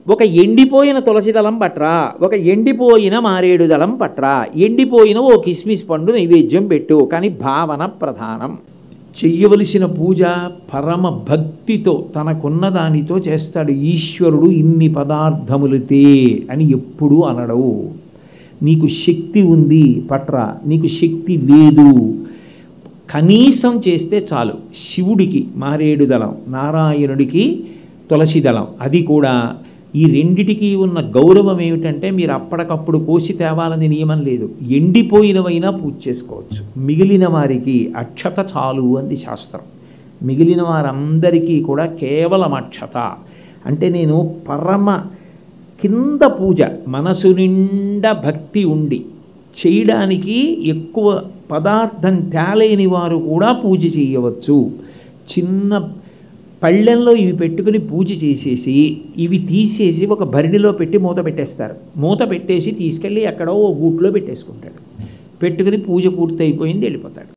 ఒక ఎండిపోయిన తులసి దళం పట్రా, ఒక ఎండిపోయిన మారేడు దళం పట్రా, ఎండిపోయిన ఓ కిస్మిస్ పండు నైవేద్యం పెట్టు. కానీ భావన ప్రధానం. చెయ్యవలసిన పూజ పరమ భక్తితో తనకున్న దానితో చేస్తాడు. ఈశ్వరుడు ఇన్ని పదార్థములతే అని ఎప్పుడూ అనడవు. నీకు శక్తి ఉంది పట్రా, నీకు శక్తి లేదు కనీసం చేస్తే చాలు. శివుడికి మారేడు దళం, నారాయణుడికి తులసి దళం. అది కూడా ఈ రెండిటికి ఉన్న గౌరవం ఏమిటంటే మీరు అప్పటికప్పుడు కోసి తేవాలని నియమం లేదు. ఎండిపోయినవైనా పూజ చేసుకోవచ్చు. మిగిలిన వారికి అక్షత చాలు అంది శాస్త్రం. మిగిలిన వారందరికీ కూడా కేవలం అక్షత. అంటే నేను పరమ కింద పూజ మనసు నిండా భక్తి ఉండి చేయడానికి ఎక్కువ పదార్థం తేలేని వారు కూడా పూజ చేయవచ్చు. చిన్న పళ్ళెంలో ఇవి పెట్టుకుని పూజ చేసేసి ఇవి తీసేసి ఒక భరిణిలో పెట్టి మూత పెట్టేస్తారు. మూత పెట్టేసి తీసుకెళ్ళి ఎక్కడో ఓ గూట్లో పెట్టేసుకుంటాడు. పెట్టుకుని పూజ పూర్తి అయిపోయింది, వెళ్ళిపోతాడు.